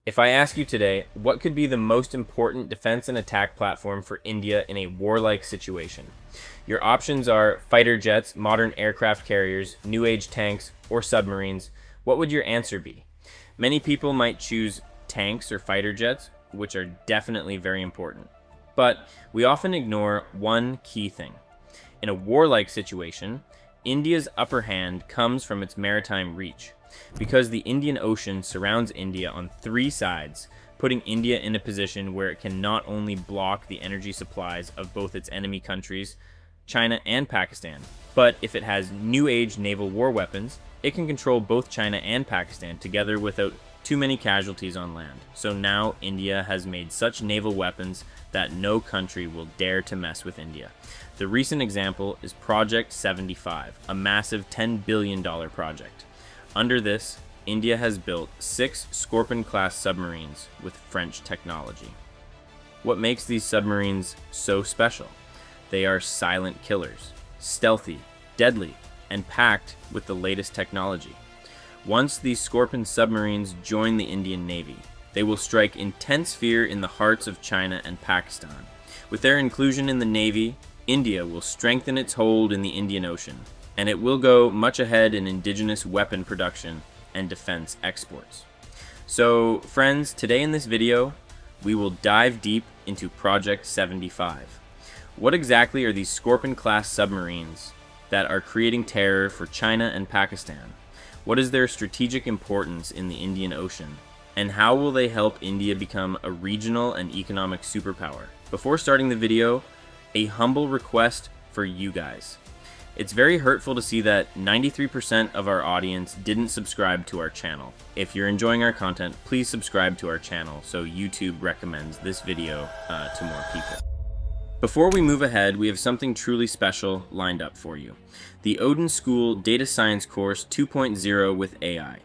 If I ask you today, what could be the most important defense and attack platform for India in a warlike situation? Your options are fighter jets, modern aircraft carriers, new age tanks, or submarines. What would your answer be? Many people might choose tanks or fighter jets, which are definitely very important. But we often ignore one key thing. In a warlike situation, India's upper hand comes from its maritime reach. Because the Indian Ocean surrounds India on three sides, putting India in a position where it can not only block the energy supplies of both its enemy countries, China and Pakistan, but if it has new age naval war weapons, it can control both China and Pakistan together without too many casualties on land. So now India has made such naval weapons that no country will dare to mess with India. The recent example is Project 75, a massive $10 billion project. Under this, India has built 6 Scorpion-class submarines with French technology. What makes these submarines so special? They are silent killers, stealthy, deadly, and packed with the latest technology. Once these Scorpion submarines join the Indian Navy, they will strike intense fear in the hearts of China and Pakistan. With their inclusion in the Navy, India will strengthen its hold in the Indian Ocean, and it will go much ahead in indigenous weapon production and defense exports. So, friends, today in this video, we will dive deep into Project 75. What exactly are these Scorpion-class submarines that are creating terror for China and Pakistan? What is their strategic importance in the Indian Ocean? And how will they help India become a regional and economic superpower? Before starting the video, a humble request for you guys. It's very hurtful to see that 93% of our audience didn't subscribe to our channel. If you're enjoying our content, please subscribe to our channel so YouTube recommends this video to more people. Before we move ahead, we have something truly special lined up for you. The Odin School Data Science Course 2.0 with AI.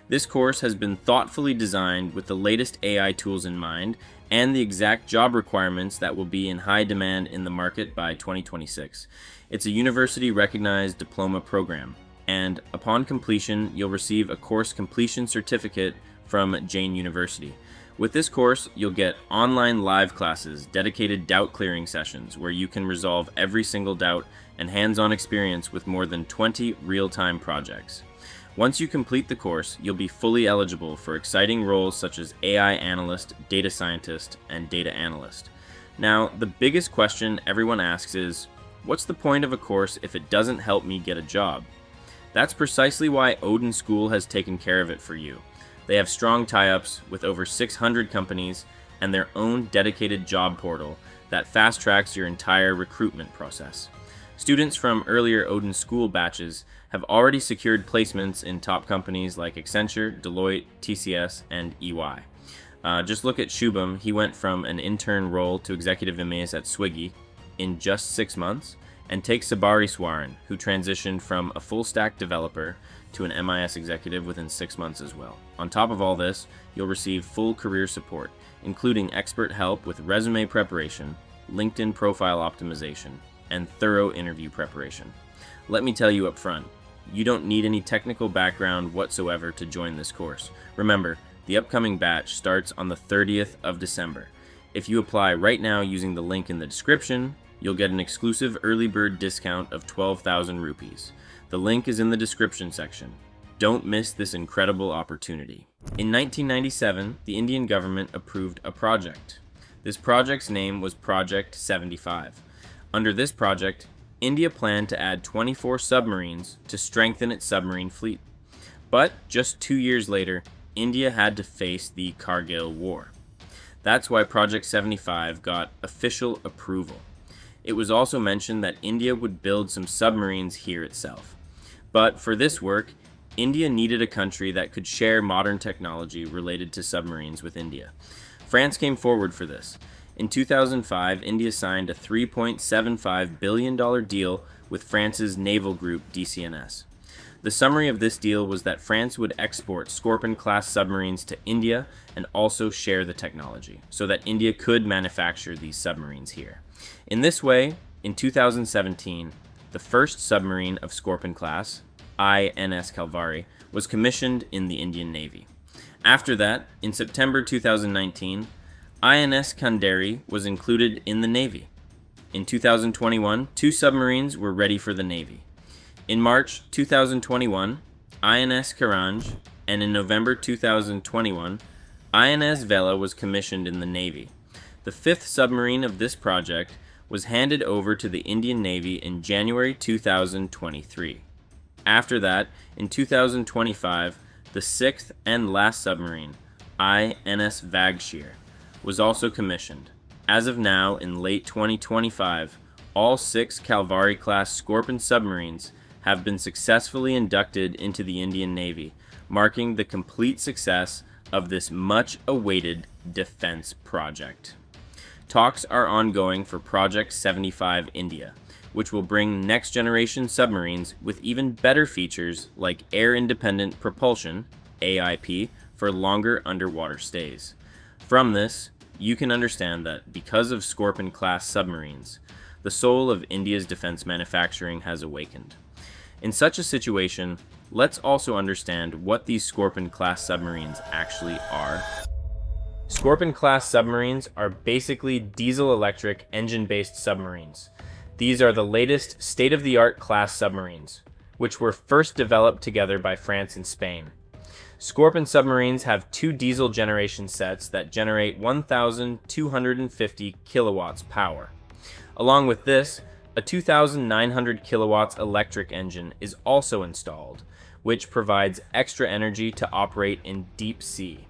This course has been thoughtfully designed with the latest AI tools in mind and the exact job requirements that will be in high demand in the market by 2026. It's a university-recognized diploma program, and upon completion, you'll receive a course completion certificate from Jain University. With this course, you'll get online live classes, dedicated doubt clearing sessions where you can resolve every single doubt, and hands-on experience with more than 20 real-time projects. Once you complete the course, you'll be fully eligible for exciting roles such as AI analyst, data scientist, and data analyst. Now, the biggest question everyone asks is, what's the point of a course if it doesn't help me get a job? That's precisely why Odin School has taken care of it for you. They have strong tie-ups with over 600 companies and their own dedicated job portal that fast-tracks your entire recruitment process. Students from earlier Odin School batches have already secured placements in top companies like Accenture, Deloitte, TCS, and EY. Just look at Shubham. He went from an intern role to executive MAs at Swiggy in just 6 months, and take Swaran, who transitioned from a full-stack developer to an MIS executive within 6 months as well. On top of all this, you'll receive full career support, including expert help with resume preparation, LinkedIn profile optimization, and thorough interview preparation. Let me tell you up front, you don't need any technical background whatsoever to join this course. Remember, the upcoming batch starts on the 30th of December. If you apply right now using the link in the description, you'll get an exclusive early bird discount of 12,000 rupees. The link is in the description section. Don't miss this incredible opportunity. In 1997, the Indian government approved a project. This project's name was Project 75. Under this project, India planned to add 24 submarines to strengthen its submarine fleet. But just 2 years later, India had to face the Kargil War. That's why Project 75 got official approval. It was also mentioned that India would build some submarines here itself. But for this work, India needed a country that could share modern technology related to submarines with India. France came forward for this. In 2005, India signed a $3.75 billion deal with France's naval group DCNS. The summary of this deal was that France would export Scorpion-class submarines to India and also share the technology, so that India could manufacture these submarines here. In this way, in 2017, the first submarine of Scorpion-class, INS Kalvari, was commissioned in the Indian Navy. After that, in September 2019, INS Kandari was included in the Navy. In 2021, 2 submarines were ready for the Navy. In March 2021, INS Karanj, and in November 2021, INS Vela was commissioned in the Navy. The 5th submarine of this project was handed over to the Indian Navy in January 2023. After that, in 2025, the 6th and last submarine, INS Vagshir, was also commissioned. As of now, in late 2025, all 6 Kalvari-class Scorpion submarines have been successfully inducted into the Indian Navy, marking the complete success of this much-awaited defense project. Talks are ongoing for Project 75 India, which will bring next-generation submarines with even better features like air-independent propulsion, AIP, for longer underwater stays. From this, you can understand that because of Scorpion-class submarines, the soul of India's defense manufacturing has awakened. In such a situation, let's also understand what these Scorpion-class submarines actually are. Scorpion-class submarines are basically diesel-electric, engine-based submarines. These are the latest state-of-the-art class submarines, which were first developed together by France and Spain. Scorpion submarines have 2 diesel generation sets that generate 1,250 kilowatts power. Along with this, a 2,900 kilowatts electric engine is also installed, which provides extra energy to operate in deep sea.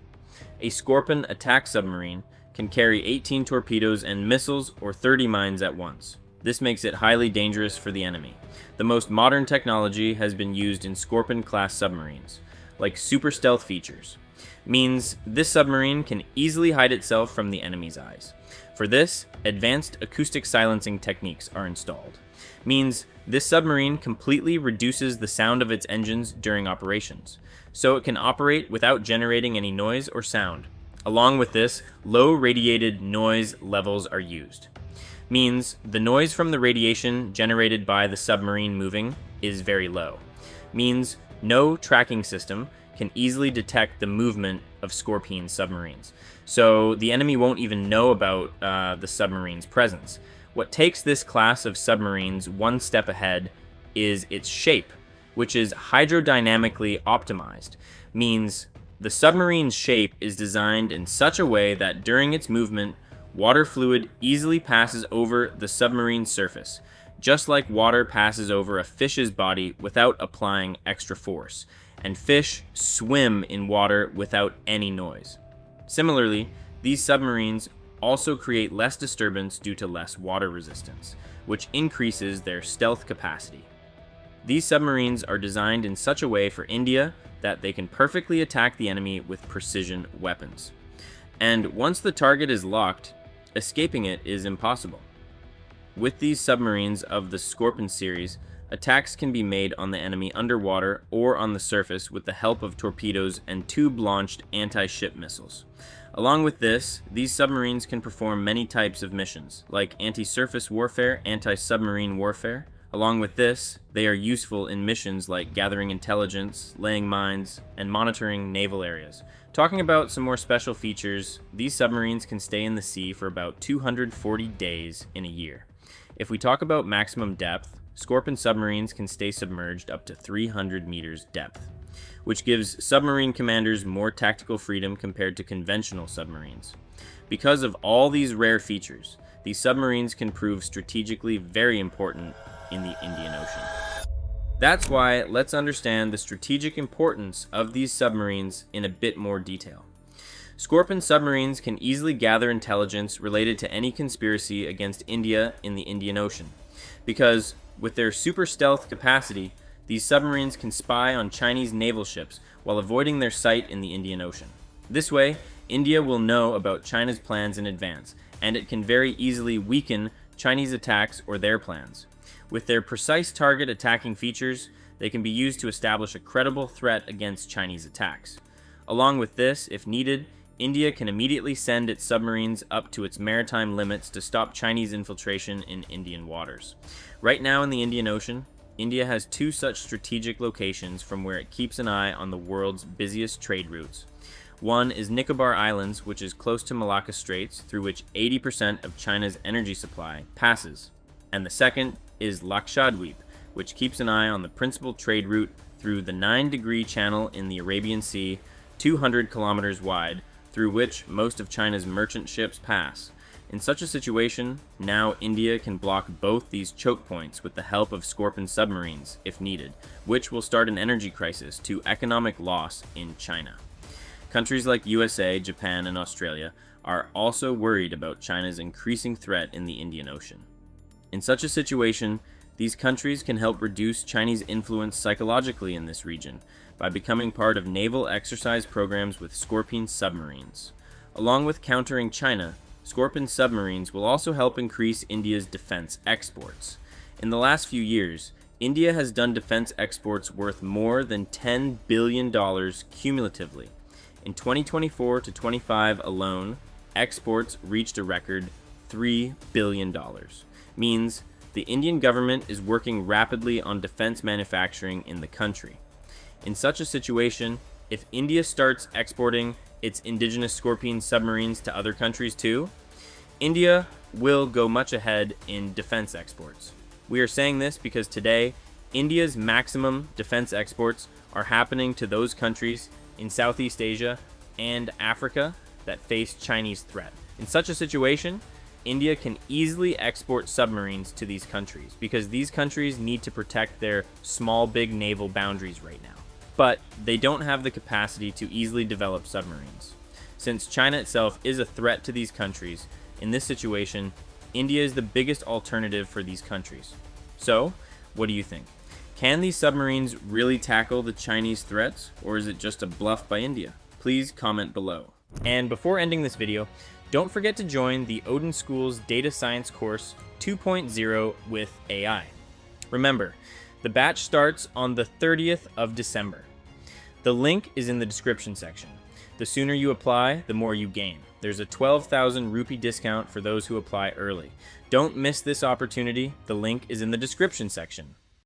A Scorpion attack submarine can carry 18 torpedoes and missiles or 30 mines at once. This makes it highly dangerous for the enemy. The most modern technology has been used in Scorpion-class submarines, like super stealth features. Means this submarine can easily hide itself from the enemy's eyes. For this, advanced acoustic silencing techniques are installed. Means this submarine completely reduces the sound of its engines during operations, so it can operate without generating any noise or sound. Along with this, low radiated noise levels are used. Means the noise from the radiation generated by the submarine moving is very low. Means no tracking system can easily detect the movement of Scorpion submarines, so the enemy won't even know about the submarine's presence. What takes this class of submarines one step ahead is its shape, which is hydrodynamically optimized. Means the submarine's shape is designed in such a way that during its movement, water fluid easily passes over the submarine's surface, just like water passes over a fish's body without applying extra force, and fish swim in water without any noise. Similarly, these submarines also create less disturbance due to less water resistance, which increases their stealth capacity. These submarines are designed in such a way for India that they can perfectly attack the enemy with precision weapons. And once the target is locked, escaping it is impossible. With these submarines of the Scorpion series, attacks can be made on the enemy underwater or on the surface with the help of torpedoes and tube-launched anti-ship missiles. Along with this, these submarines can perform many types of missions, like anti-surface warfare, anti-submarine warfare. Along with this, they are useful in missions like gathering intelligence, laying mines, and monitoring naval areas. Talking about some more special features, these submarines can stay in the sea for about 240 days in a year. If we talk about maximum depth, Scorpion submarines can stay submerged up to 300 meters depth, which gives submarine commanders more tactical freedom compared to conventional submarines. Because of all these rare features, these submarines can prove strategically very important in the Indian Ocean. That's why let's understand the strategic importance of these submarines in a bit more detail. Scorpion submarines can easily gather intelligence related to any conspiracy against India in the Indian Ocean, because with their super stealth capacity, these submarines can spy on Chinese naval ships while avoiding their sight in the Indian Ocean. This way, India will know about China's plans in advance, and it can very easily weaken Chinese attacks or their plans. With their precise target attacking features, they can be used to establish a credible threat against Chinese attacks. Along with this, if needed, India can immediately send its submarines up to its maritime limits to stop Chinese infiltration in Indian waters. Right now in the Indian Ocean, India has 2 such strategic locations from where it keeps an eye on the world's busiest trade routes. One is Nicobar Islands, which is close to Malacca Straits, through which 80% of China's energy supply passes. And the second is Lakshadweep, which keeps an eye on the principal trade route through the 9-degree channel in the Arabian Sea, 200 kilometers wide, through which most of China's merchant ships pass. In such a situation, now India can block both these choke points with the help of Scorpion submarines, if needed, which will start an energy crisis to economic loss in China. Countries like USA, Japan, and Australia are also worried about China's increasing threat in the Indian Ocean. In such a situation, these countries can help reduce Chinese influence psychologically in this region by becoming part of naval exercise programs with Scorpion submarines. Along with countering China, Scorpion submarines will also help increase India's defense exports. In the last few years, India has done defense exports worth more than $10 billion cumulatively. In 2024 to 25 alone, exports reached a record $3 billion. Means the Indian government is working rapidly on defense manufacturing in the country. In such a situation, if India starts exporting its indigenous Scorpion submarines to other countries too, India will go much ahead in defense exports. We are saying this because today, India's maximum defense exports are happening to those countries in Southeast Asia and Africa that face Chinese threat. In such a situation, India can easily export submarines to these countries because these countries need to protect their small, big naval boundaries right now. But they don't have the capacity to easily develop submarines. Since China itself is a threat to these countries, in this situation, India is the biggest alternative for these countries. So, what do you think? Can these submarines really tackle the Chinese threats, or is it just a bluff by India? Please comment below. And before ending this video, don't forget to join the Odin School's Data Science course 2.0 with AI. Remember, the batch starts on the 30th of December. The link is in the description section. The sooner you apply, the more you gain. There's a 12,000 rupee discount for those who apply early. Don't miss this opportunity. The link is in the description section.